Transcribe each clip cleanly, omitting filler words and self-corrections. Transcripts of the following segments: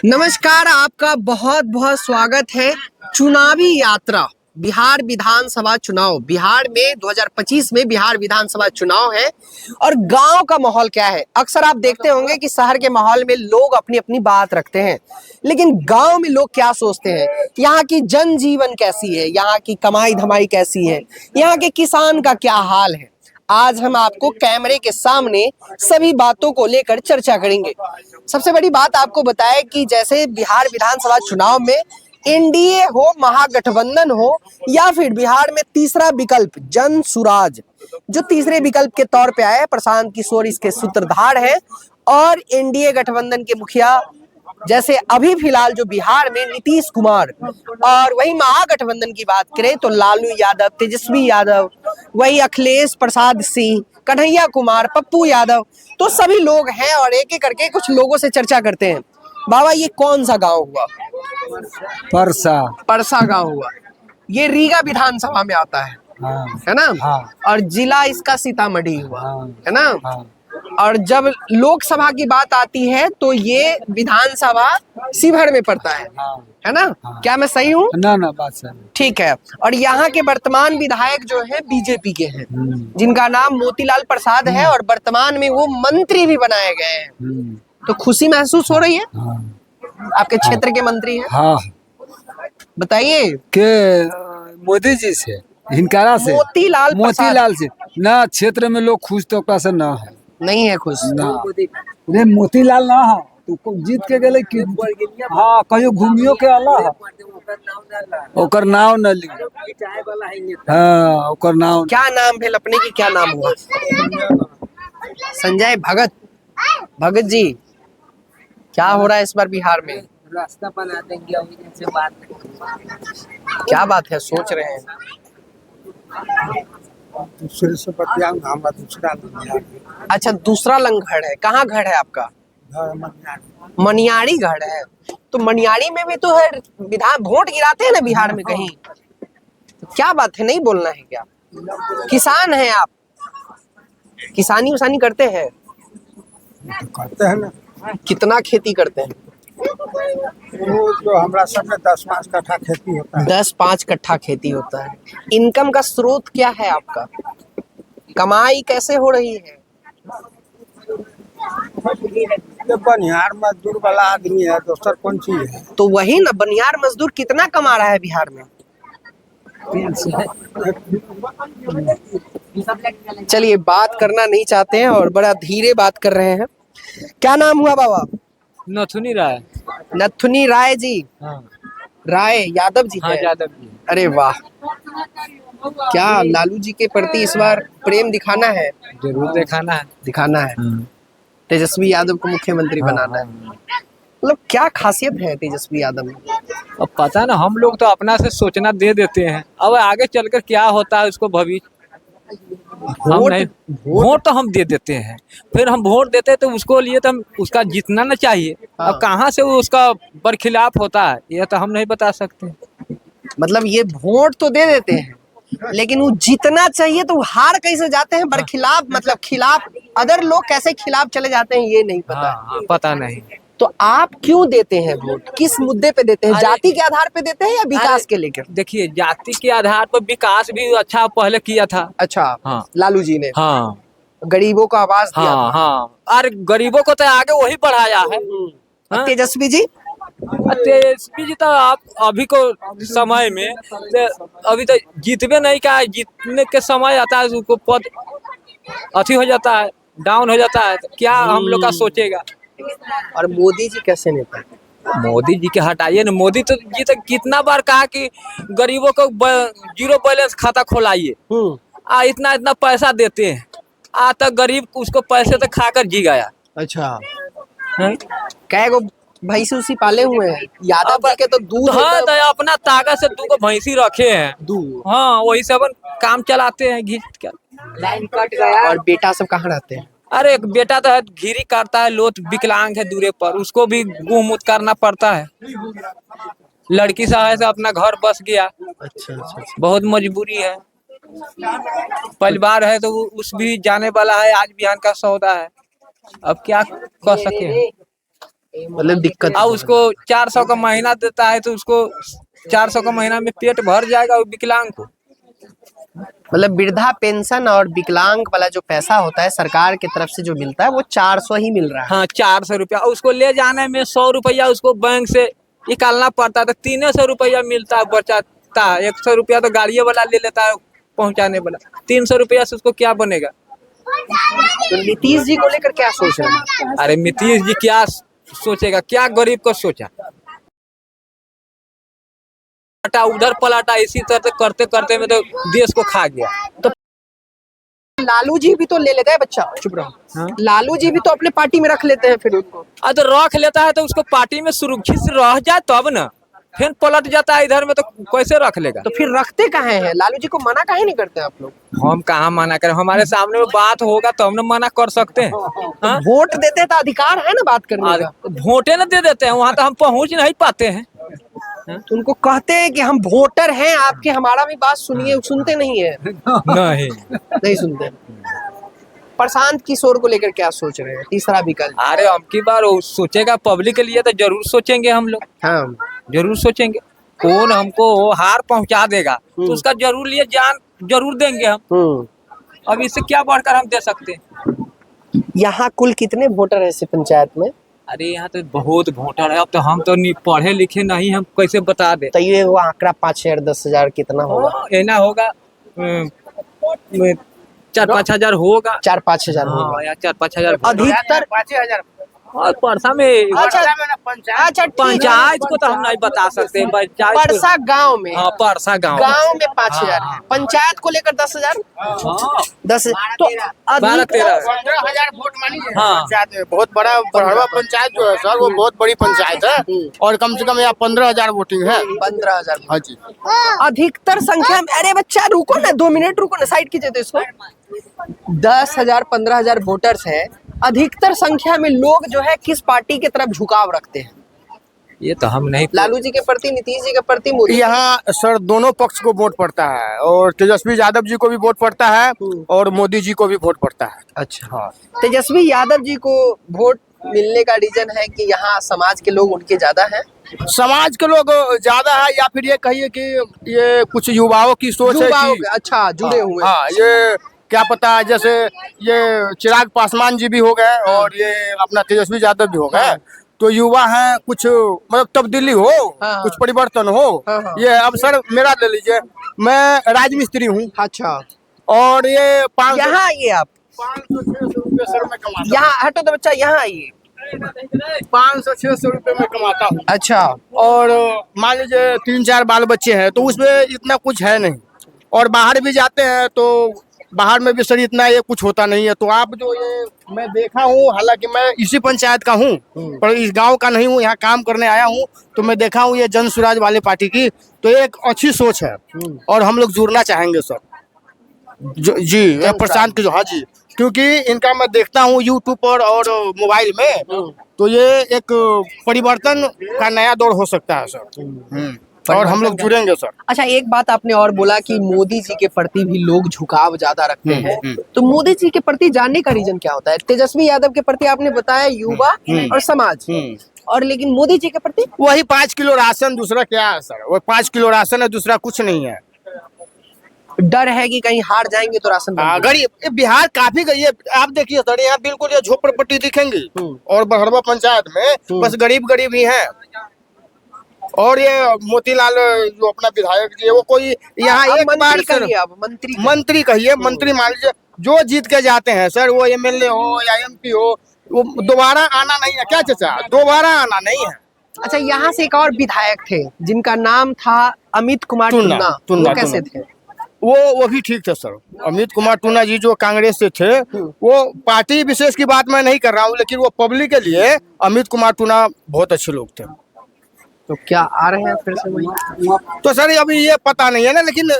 नमस्कार, आपका बहुत बहुत स्वागत है। चुनावी यात्रा बिहार विधानसभा चुनाव। बिहार में 2025 में बिहार विधानसभा चुनाव है और गांव का माहौल क्या है। अक्सर आप देखते होंगे कि शहर के माहौल में लोग अपनी अपनी बात रखते हैं, लेकिन गांव में लोग क्या सोचते हैं, यहाँ की जनजीवन कैसी है, यहाँ की कमाई धमाई कैसी है, यहाँ के किसान का क्या हाल है। आज हम आपको कैमरे के सामने सभी बातों को लेकर चर्चा करेंगे। सबसे बड़ी बात आपको बताएं कि जैसे बिहार विधानसभा चुनाव में एनडीए हो, महागठबंधन हो, या फिर बिहार में तीसरा विकल्प जन सुराज, जो तीसरे विकल्प के तौर पे आए, प्रशांत किशोर इसके सूत्रधार है, और एनडीए गठबंधन के मुखिया जैसे अभी फिलहाल जो बिहार में नीतीश कुमार, और वही महागठबंधन की बात करें तो लालू यादव, तेजस्वी यादव, वही अखिलेश प्रसाद सिंह, कन्हैया कुमार, पप्पू यादव, तो सभी लोग हैं और एक एक करके कुछ लोगों से चर्चा करते हैं। बाबा, ये कौन सा गांव हुआ? परसा। परसा गांव हुआ। ये रीगा विधानसभा में आता है, हाँ। है ना? हाँ। और जिला इसका सीतामढ़ी हुआ। हाँ। है ना? हाँ। और जब लोकसभा की बात आती है तो ये विधानसभा शिवहर में पड़ता है। हाँ। है ना? हाँ। क्या मैं सही हूँ? ना बात सही। ठीक है। और यहाँ के वर्तमान विधायक जो है बीजेपी के हैं, जिनका नाम मोतीलाल प्रसाद है, और वर्तमान में वो मंत्री भी बनाए गए हैं। तो खुशी महसूस हो रही है? हाँ। आपके क्षेत्र के मंत्री हैं? हाँ। बताइए। के मोदी जी से, हिनकारा से, मोतीलाल से ना क्षेत्र में लोग खुश तो से ना है, नहीं है खुश ना। रे मोतीलाल ना है तो जीत के गले कि हाँ कहियो घूमियो के आला है, ओकर नाव न ली। हाँ, ओकर नाव। क्या नाम भेल अपने की? क्या नाम हुआ? संजय भगत। भगत जी, क्या हो रहा है इस बार बिहार में? रास्ता बना देंगे अभी से बात। क्या बात है, सोच रहे हैं? दूसरे से बतियाऊंगा, हम दूसरा। अच्छा, दूसरा लंगड़ है। कहाँ घर है आपका? मनियारी घर है। तो मनियारी में भी तो है विधान, वोट गिराते हैं ना बिहार में कहीं। तो क्या बात है, नहीं बोलना है क्या? किसान हैं आप? किसानी उसानी करते हैं? करते हैं ना। कितना खेती करते हैं? वो जो हमारा सब में 10-5 कट्ठा खेती होता है। 10-5 कट्ठा खेती होता है। इनकम का स्रोत क्या है आपका? कमाई कैसे हो रही है? बनिहार मजदूर वाला आदमी है, दोसर कौन चीज है? तो वही ना, बनियार मजदूर कितना कमा रहा है बिहार में? चलिए, बात करना नहीं चाहते हैं और बड़ा धीरे बात कर रहे हैं। क्या नाम हुआ बाबा? नथुनी राय। नथुनी राय जी। हाँ। राय यादव जी हाँ, है? यादव जी। अरे वाह, क्या लालू जी के प्रति इस बार प्रेम दिखाना है? जरूर दिखाना है। तेजस्वी यादव को मुख्यमंत्री बनाना है। मतलब क्या खासियत है तेजस्वी यादव में? अब पता ना, हम लोग तो अपना से सोचना दे देते हैं, अब आगे चलकर क्या होता है उसको भविष्य हम नहीं। वोट तो हम दे देते हैं, फिर हम वोट देते हैं तो उसको लिए तो हम उसका जीतना ना चाहिए। हाँ। अब कहाँ से वो उसका बरखिलाफ होता है ये तो हम नहीं बता सकते। मतलब ये वोट तो दे देते हैं, लेकिन वो जीतना चाहिए तो हार कैसे जाते हैं? बरखिलाफ मतलब खिलाफ, अदर लोग कैसे खिलाफ चले जाते हैं ये नहीं पता। हाँ, पता नहीं। तो आप क्यों देते हैं वोट? किस मुद्दे पे देते हैं? जाति के आधार पे देते हैं या विकास के लेकर? देखिए, जाति के आधार पर विकास भी अच्छा पहले किया था। अच्छा। हाँ। लालू जी ने। हाँ। गरीबों को आवाज दिया। हाँ। हाँ, और गरीबों को तो आगे वही बढ़ाया है। हाँ? तेजस्वी जी? तेजस्वी जी तो आप अभी को समय में अभी तो जीतवे नहीं का, जीतने के समय आता है उसको पद अथी हो जाता है, डाउन हो जाता है, तो क्या हम लोग का सोचेगा। और मोदी जी कैसे नेता? मोदी जी के हटाइए ना। मोदी तो जी तो कितना बार कहा कि गरीबों को जीरो बैलेंस खाता खोलाइए, इतना इतना पैसा देते हैं, आज तक गरीब उसको पैसे तो खाकर जी गया। अच्छा। कै गो भैंसी उसी पाले हुए हैं? यादव जी के तो दूध। हाँ, तो अपना ताकत से 2 भैंसी रखे हैं। हाँ, वही सब काम चलाते हैं घी कर। लाइन कट गया। और बेटा सब कहाँ रहते हैं? अरे एक बेटा तो है, घिरी करता है, लोट विकलांग है दूरे पर, उसको भी गुहमुत करना पड़ता है। लड़की सहाय से अपना घर बस गया। अच्छा। बहुत मजबूरी है, परिवार है तो उस भी जाने वाला है, आज बिहान का सौदा है, अब क्या कर सके। मतलब दिक्कत और उसको 400 का महीना देता है तो उसको 400 का महीना में पेट भर जाएगा वो विकलांग को। मतलब वृद्धा पेंशन और विकलांग वाला जो पैसा होता है सरकार की तरफ से जो मिलता है वो 400 ही मिल रहा है। हाँ 400 रुपया, उसको ले जाने में 100 रुपया उसको बैंक से निकालना पड़ता है, तो 300 रुपया मिलता है, बचाता है। 100 रुपया तो गाड़ियों वाला ले लेता है पहुंचाने वाला, 300 रुपया से उसको क्या बनेगा। तो नीतीश जी को लेकर क्या सोच रहे हैं? अरे नीतीश जी क्या सोचेगा, क्या गरीब को सोचा, उधर पलटा, इसी तरह से करते करते में तो देश को खा गया। तो लालू जी भी तो ले लेते हैं, बच्चा चुप रहो। हाँ? लालू जी भी तो अपने पार्टी में रख लेते हैं फिर उनको। तो रख लेता है तो उसको पार्टी में सुरक्षित से रह जाए तब ना, फिर पलट जाता है इधर में तो कैसे रख लेगा। तो फिर रखते कहाँ हैं? लालू जी को मना काहे नहीं करते आप लोग? हम कहाँ मना करें, हमारे सामने में बात होगा तो हम ना मना कर सकते हैं। हाँ? वोट देते हैं तो अधिकार है ना बात करने का। वोटे ना दे देते हैं, वहाँ तो हम पहुँच नहीं पाते हैं। तो उनको कहते हैं कि हम वोटर हैं आपके, हमारा भी बात सुनिए, सुनते नहीं है। नहीं नहीं सुनते। प्रशांत किशोर को लेकर क्या सोच रहे हैं? तीसरा विकल्प। अरे हम की बार वो सोचेगा पब्लिक के लिए तो जरूर सोचेंगे हम लोग, हाँ जरूर सोचेंगे। कौन हमको हार पहुंचा देगा तो उसका जरूर लिए जान जरूर देंगे हम। अब इससे क्या बढ़कर हम दे सकते हैं। यहाँ कुल कितने वोटर है इस पंचायत में? अरे यहाँ तो बहुत वोटर है, अब तो हम तो पढ़े लिखे नहीं, हम कैसे बता दे। तो ये वो आंकड़ा 5,000 10,000 कितना होगा? ना होगा 4-5 हजार होगा, 4-5 हजार हाँ होगा। या 4-5 हजार अधिकतर 5,000 और परसा में। अच्छा अच्छा ठीक है। पंचायत को तो हम नहीं बता सकते, पंचायत को- परसा गांव में, हाँ परसा गाँव गांव में 5,000 है, पंचायत को लेकर 10,000। 10 तो 12-13 15,000 वोट मानिए हाँ। पंचायत में। बहुत बड़ा बड़वा पंचायत जो है सर, वो बहुत बड़ी पंचायत है और कम से कम यहाँ 15,000 वोटिंग है। 15,000। हाँ जी। अधिकतर संख्या में, अरे बच्चा रुको ना, 2 मिनट रुको ना, साइड कीजिए तो इसको। 10,000 15,000 वोटर्स है, अधिकतर संख्या में लोग जो है किस पार्टी की तरफ झुकाव रखते हैं? ये तो हम नहीं। लालू जी के प्रति, नीतीश जी के प्रति, मोदी? यहाँ सर दोनों पक्ष को वोट पड़ता है, और तेजस्वी यादव जी को भी वोट पड़ता है और मोदी जी को भी वोट पड़ता है। अच्छा हाँ। तेजस्वी यादव जी को वोट मिलने का रीजन है कि यहाँ समाज के लोग उनके ज्यादा हैं? समाज के लोग ज्यादा है, या फिर ये कहिए कि ये कुछ युवाओं की सोच है युवाओं कि के, अच्छा जुड़े हुए। हाँ, ये क्या पता है, जैसे ये चिराग पासवान जी भी हो गए और ये अपना तेजस्वी यादव भी हो गए, तो युवा हैं, कुछ मतलब तब्दीली हो, हाँ। कुछ परिवर्तन हो। हाँ। ये अब सर मेरा ले लीजिए, मैं राजमिस्त्री हूँ अच्छा, और ये 500 यहाँ आइए आप, 500-600 रुपये सर मैं कमाता हूँ। यहाँ हटो तो बच्चा, यहाँ आइए। 500-600 रुपये मैं कमाता हूँ अच्छा, और मान लीजिए 3-4 बाल बच्चे हैं, तो उसमें इतना कुछ है नहीं, और बाहर भी जाते हैं तो बाहर में भी सर इतना ये कुछ होता नहीं है। तो आप जो ये मैं देखा हूँ, हालांकि मैं इसी पंचायत का हूँ पर इस गांव का नहीं हूँ, यहाँ काम करने आया हूँ, तो मैं देखा हूँ ये जन स्वराज वाले पार्टी की, तो ये एक अच्छी सोच है और हम लोग जुड़ना चाहेंगे सर। जी ये प्रशांत की जो, हाँ जी, क्योंकि इनका मैं देखता हूँ यूट्यूब पर और मोबाइल में, तो ये एक परिवर्तन का नया दौर हो सकता है सर। और हम लोग जुड़ेंगे सर। अच्छा एक बात आपने और बोला कि मोदी जी के प्रति भी लोग झुकाव ज्यादा रखते हैं, तो मोदी जी के प्रति जानने का रीजन क्या होता है? तेजस्वी यादव के प्रति आपने बताया युवा और समाज, और लेकिन मोदी जी के प्रति वही 5 किलो राशन, दूसरा क्या है सर? वो 5 किलो राशन है, दूसरा कुछ नहीं है। डर है कि कहीं हार जाएंगे तो राशन बंद हो। गरीब बिहार काफी ये आप देखिए सर, यहाँ बिल्कुल ये झोपड़पट्टी दिखेंगी और बहरवा पंचायत में बस गरीब गरीब ही हैं। और ये मोतीलाल जो अपना विधायक जी है, वो कोई यहाँ आप एक बार मंत्री सर कहिए, आप मंत्री मंत्री कहिए, मंत्री मान लीजिए जो जीत के जाते हैं सर, वो एमएलए हो या एमपी हो, वो दोबारा आना नहीं है। क्या चाचा, दोबारा आना नहीं है। अच्छा यहाँ से एक और विधायक थे जिनका नाम था अमित कुमार टुन्ना, वो कैसे थे? वो भी ठीक थे सर। अमित कुमार टुन्ना जी जो कांग्रेस से थे, वो पार्टी विशेष की बात मैं नहीं कर रहा हूँ, लेकिन वो पब्लिक के लिए अमित कुमार टुन्ना बहुत अच्छे लोग थे। तो क्या आ रहे हैं फिर से वही? तो सर अभी ये पता नहीं है ना, लेकिन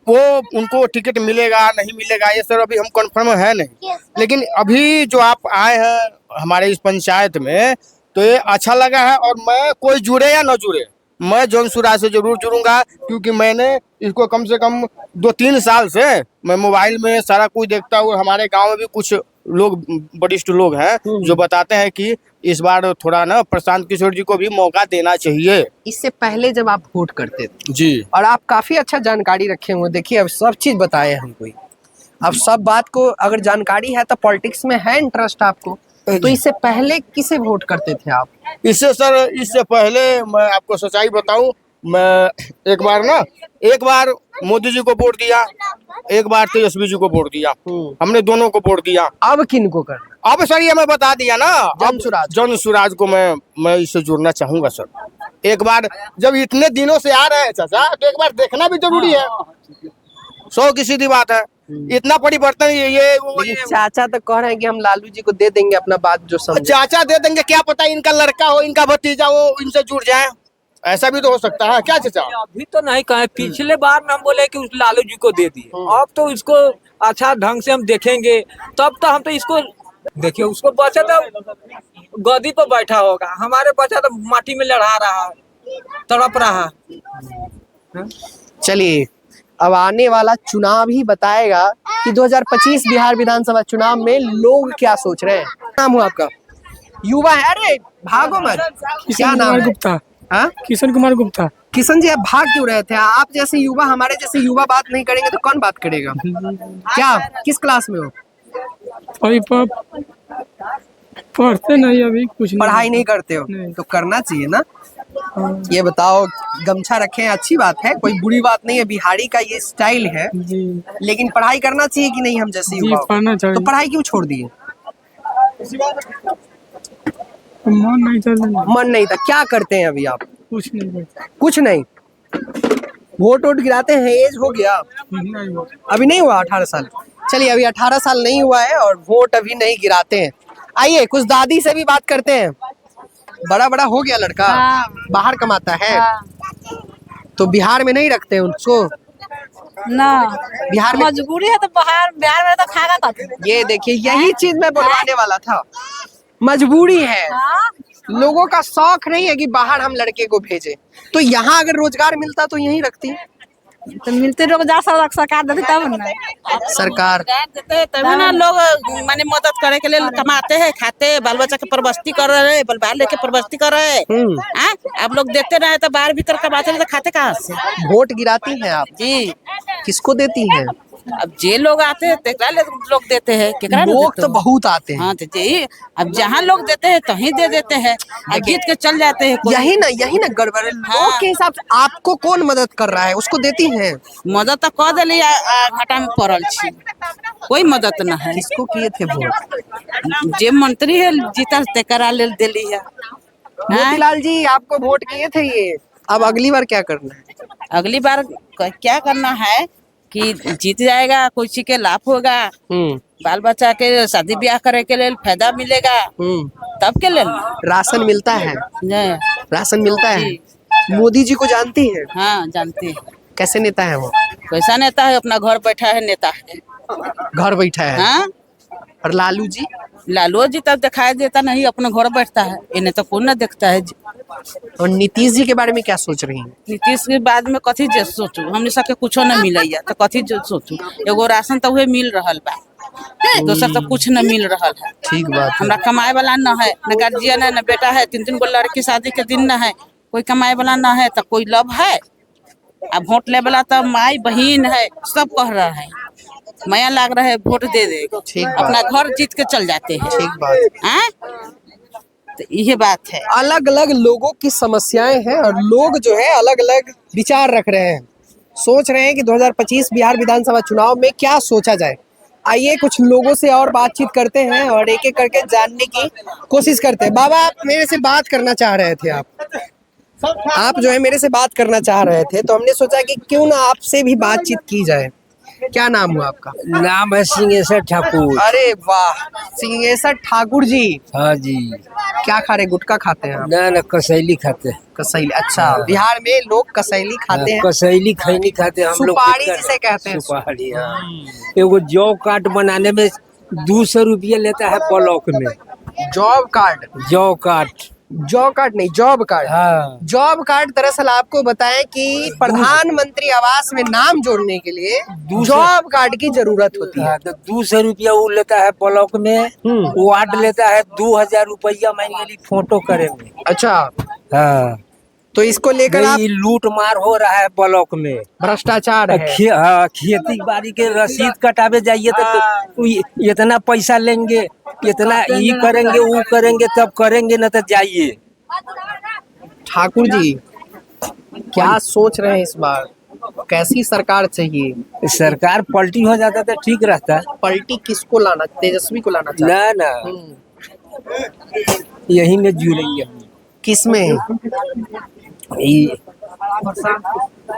वो उनको टिकट मिलेगा नहीं मिलेगा ये सर अभी हम कंफर्म है नहीं। लेकिन अभी जो आप आए हैं हमारे इस पंचायत में, तो ये अच्छा लगा है, और मैं कोई जुड़े या न जुड़े, मैं जन स्वराज से जरूर जुड़ूंगा, क्योंकि मैंने इसको कम से कम 2-3 साल से मैं मोबाइल में सारा कुछ देखता हूँ। हमारे गांव में भी कुछ लोग वरिष्ठ लोग हैं जो बताते हैं कि इस बार थोड़ा ना प्रशांत किशोर जी को भी मौका देना चाहिए। इससे पहले जब आप वोट करते थे जी और आप काफी अच्छा जानकारी रखे हुए, देखिए अब सब चीज बताए हमको ही। अब सब बात को अगर जानकारी है तो पॉलिटिक्स में है इंटरेस्ट आपको, तो इससे पहले किसे वोट करते थे आप? इससे पहले मैं आपको सच्चाई बताऊं, मैं एक बार मोदी जी को वोट दिया, एक बार तेजस्वी जी को वोट दिया, हमने दोनों को वोट दिया। अब किन को करना? अब सर ये मैं बता दिया ना, अब जनसुराज। जनसुराज को मैं इससे जुड़ना चाहूंगा सर। एक बार जब इतने दिनों से आ रहे हैं चाचा, तो एक बार देखना भी जरूरी है। 100 की सीधी बात है, इतना परिवर्तन लेकिन चाचा तो कह रहे हैं कि हम लालू जी को दे देंगे अपना बात जो समझे। चाचा दे देंगे, क्या पता इनका लड़का हो, इनका भतीजा हो, इनसे जुड़ जाए, ऐसा भी तो हो सकता है। क्या चाचा? अभी तो नहीं कहे, पिछले बार हम बोले कि उस लालू जी को दे दिए, अब तो इसको अच्छा ढंग से हम देखेंगे, तब तो हम तो इसको देखिए, उसको बचा तो गद्दी पर बैठा होगा, हमारे बचा तो माटी में लड़ा रहा है, तड़प रहा है। चलिए, अब आने वाला चुनाव ही बताएगा कि 2025 बिहार विधानसभा चुनाव में लोग क्या सोच रहे हैं। नाम हुआ आपका? युवा है? अरे भागो मत। क्या नाम है? गुप्ता। हाँ? किशन कुमार गुप्ता। किशन जी, आप भाग क्यों रहे थे? आप जैसे युवा, हमारे जैसे युवा बात नहीं करेंगे तो कौन बात करेगा? क्या किस क्लास में हो? अभी पढ़ते नहीं, अभी कुछ नहीं। पढ़ाई नहीं करते हो? नहीं। तो करना चाहिए ना। ये बताओ, गमछा रखे हैं, अच्छी बात है, कोई बुरी बात नहीं है, बिहारी का ये स्टाइल है। जी लेकिन पढ़ाई करना चाहिए कि नहीं? हम जैसे जी, युवा पढ़ना चाहिए। तो पढ़ाई क्यों छोड़ दिए? मन नहीं चल रहा। मन नहीं था? क्या करते हैं अभी आप? कुछ नहीं करते। कुछ नहीं। वोट गिराते हैं? एज हो गया? नहीं हुआ। अभी नहीं हुआ 18 साल? चलिए, अभी 18 साल नहीं हुआ है और वोट अभी नहीं गिराते हैं। आइए कुछ दादी से भी बात करते हैं। बड़ा बड़ा हो गया लड़का? हाँ। बाहर कमाता है? हाँ। तो बिहार में नहीं रखते हैं उसको? ना, बिहार में मजबूरी है तो बिहार में तो खाना खाते। ये देखिए, यही चीज मैं बोलवाने वाला था, मजबूरी है। हाँ? लोगों का शौक नहीं है कि बाहर हम लड़के को भेजें, तो यहाँ अगर रोजगार मिलता तो यहीं रखती। तो मिलते रोजगार सरकार देती तब ना। सरकार देते तभी ना लोग माने मदद करे के लिए कमाते हैं, खाते हैं, बाल बच्चा के परवस्ती कर रहे हैं, बाल लेके परवस्ती कर रहे हैं। आप लोग देते रहे तो बाहर भीतर कमाते रहे तो खाते कहाँ से? वोट गिराती हैं आप? जी, किसको देती हैं? अब जे लोग आते हैं तेकरा लोग देते हैं, केकरा लोग लोग देते तो हैं? बहुत आते हैं। हाँ तो जी, अब जहाँ लोग देते हैं तहीं दे देते हैं, अब जीत के चल जाते हैं। कोई यही ना गड़बड़ है। लोग के हिसाब से आपको कौन मदद कर रहा है, उसको देती हैं? मदद तो कर दिली, घाटा में पड़ल छी, कोई मदद न है। किसको किए थे वोट? जे मंत्री है जीता तेकरा ले दिली है। मोतीलाल जी, आपको वोट किए थे ये, अब अगली बार क्या करना है? अगली बार क्या करना है कि जीत जाएगा, कोई चीज के लाभ होगा, बाल बच्चा के शादी ब्याह करे के लिए फायदा मिलेगा, तब के लिए राशन मिलता है? नहीं। राशन मिलता है। जी। मोदी जी को जानती हैं? हाँ जानते हैं। कैसे नेता है वो? कैसा नेता है? अपना घर बैठा है नेता है। घर बैठा है। हाँ, और लालू जी? लालू जी तब दिखाई देता नहीं, अपना घर बैठता है, इन्हें तो कौन न देखता है। और नीतीश जी के बारे में क्या सोच रही हैं? नीतीश के बाद में कथी जे सोचू, हमने सबके कुछो न मिलैया तो कथी जो सोचू, एगो राशन तो उहे मिल रहल बा, दोसर तो कुछ न मिल रहल है। ठीक बात है। हमरा कमाए वाला न है, न गार्जियन है, न बेटा है, 3 गो लड़की शादी के दिन न है, कोई कमाए वाला न है तो कोई लब है। अब वोट ले वाला तो माई बहन है, सब कह रहा है, माया लाग रहा है, वोट दे दे, ठीक बात। अपना घर जीत के चल जाते हैं। ठीक बात। हाँ? तो यही बात है। अलग अलग लोगों की समस्याएं हैं और लोग जो है अलग अलग विचार रख रहे हैं, सोच रहे हैं कि 2025 बिहार विधानसभा चुनाव में क्या सोचा जाए। आइए कुछ लोगों से और बातचीत करते हैं और एक एक करके जानने की कोशिश करते हैं। बाबा, आप मेरे से बात करना चाह रहे थे? आप जो है मेरे से बात करना चाह रहे थे, तो हमने सोचा कि क्यों ना आपसे भी बातचीत की जाए। क्या नाम हुआ आपका? नाम है सिंहेश्वर ठाकुर। अरे वाह, सिंहेश्वर ठाकुर जी। हाँ जी। क्या खा रहे? गुटखा खाते हैं आप? ना कसैली खाते हैं। कसैली? अच्छा, बिहार में लोग कसैली खाते हैं। कसैली खैनी खाते हैं हम लोग। सुपारी जिसे कहते हैं। सुपारी, हाँ। एगो जौ काट बनाने में 200 रुपया लेता है ब्लॉक में। Job card? जौ काट जॉब कार्ड नहीं, जॉब कार्ड। हाँ जॉब कार्ड दरअसल आपको बताएं कि प्रधानमंत्री आवास में नाम जोड़ने के लिए जॉब कार्ड की जरूरत होती है। हाँ, तो 200 रुपया वो लेता है ब्लॉक में, वार्ड लेता है 2000 रुपया मैनुअली फोटो करे में। अच्छा, हाँ तो इसको लेकर आप, ये लूट मार हो रहा है ब्लॉक में, भ्रष्टाचार है। हाँ, खेती बाड़ी के रसीद कटावे जाइए तो इतना पैसा लेंगे, इतना ये करेंगे वो करेंगे, तब करेंगे न तो जाइए। ठाकुर जी क्या सोच रहे हैं इस बार, कैसी सरकार चाहिए? सरकार पलटी हो जाता तो ठीक रहता। पलटी किसको लाना, तेजस्वी को लाना चाहिए? ना ना, यही में जुड़ेंगे हम। किसमें?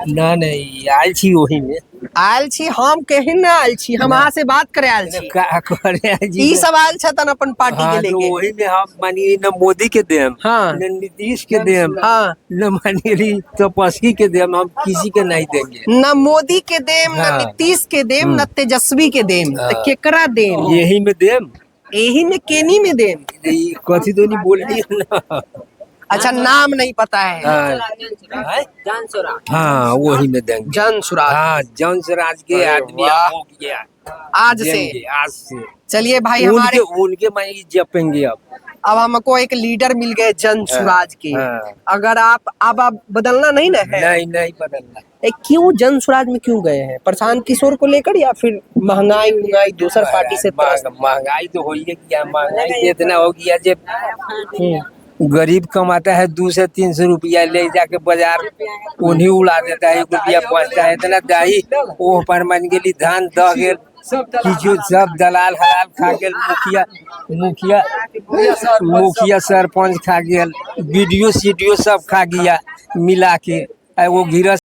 ना नहीं आयल छी वही में, आयल छी हम, कहीं ना आयल छी हम, अहाँ से बात करे आयल छी। का करे जी। ई सब आयल छतन अपन पार्टी हाँ, के तो लेके। वही में हम मानिए न मोदी के देम, हाँ। न नीतीश के देम, हाँ, न मानिए तपस्वी के देम, हम किसी के नहीं देंगे। न मोदी के देम, न हाँ। नीतीश के देम, न तेजस्वी के देम, तो हाँ। केकरा देम? यही में देम, यही में केनी में देम। ये कथी तो नहीं बोलिए ना। अच्छा, नाम नहीं पता है। हाँ वही में देंगे। जन सुराज। हाँ जन स्वराज के आदमी वाह। हो गया आज से। देंगे, आज से चलिए भाई, हमारे उनके मानिए जपेंगे अब हमको एक लीडर मिल गए जन सुराज के। हाँ। अगर आप बदलना नहीं ना है? नहीं बदलना। क्यों जन सुराज में क्यों गए हैं? प्रशांत किशोर को लेकर, या फिर महंगाई दूसर पार्टी से महंगाई तो हो ही गया, महंगाई तो इतना हो गया जब गरीब कमाता है 200 से 300 रुपया, ले जाके बाजार उन्हीं उड़ा देता है, 1 रुपया बचता है, इतना दाही वो पर मान गेली धान दह गेल, किछु सब दलाल हलाल खा गेल, मुखिया सरपंच खा गेल, बीडीओ सीडीओ सब खा गया मिला के। वो गिरस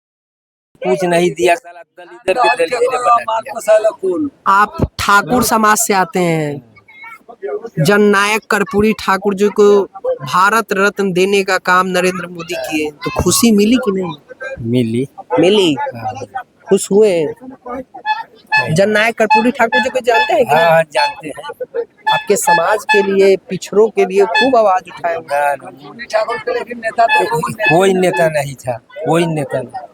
कुछ नहीं दिया, साला दलित के दलित। आप ठाकुर समाज से आते हैं, जननायक कर्पूरी ठाकुर जी को भारत रत्न देने का काम नरेंद्र मोदी किए, तो खुशी मिली कि नहीं? मिली। खुश हुए? जननायक कर्पूरी ठाकुर जी को जानते हैं कि नहीं? हाँ जानते हैं। आपके समाज के लिए, पिछड़ों के लिए खूब आवाज उठाए। कोई नेता नहीं था, कोई नेता नहीं।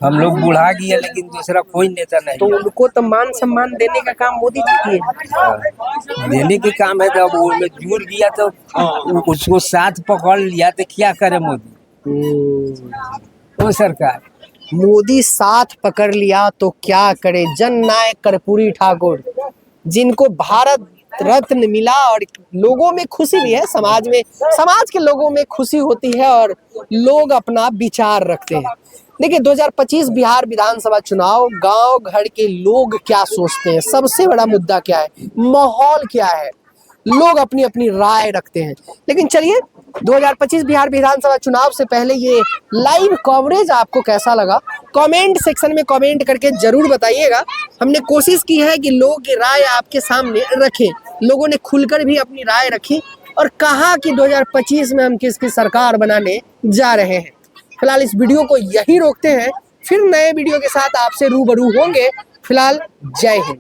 हम लोग बुढ़ा गया, लेकिन दूसरा कोई नेता नहीं। तो उनको तो मान सम्मान देने का काम मोदी जी किए। देने के काम है, तो अब वो में जुड़ गया तो उसको साथ पकड़ लिया, तो क्या करे मोदी? वो सरकार मोदी साथ पकड़ लिया तो क्या करे? जननायक कर्पूरी ठाकुर, जिनको भारत रत्न मिला, और लोगों में खुशी भी है, समाज के लोगों में खुशी होती है, और लोग अपना विचार रखते हैं। देखिए 2025 बिहार विधानसभा चुनाव, गांव घर के लोग क्या सोचते हैं, सबसे बड़ा मुद्दा क्या है, माहौल क्या है, लोग अपनी अपनी राय रखते हैं। लेकिन चलिए, 2025 बिहार विधानसभा चुनाव से पहले ये लाइव कवरेज आपको कैसा लगा, कमेंट सेक्शन में कमेंट करके जरूर बताइएगा। हमने कोशिश की है कि लोगों की राय आपके सामने रखें। लोगों ने खुलकर भी अपनी राय रखी और कहा कि 2025 में हम किसकी सरकार बनाने जा रहे हैं। फिलहाल इस वीडियो को यही रोकते हैं, फिर नए वीडियो के साथ आपसे रूबरू होंगे। फिलहाल जय हिंद।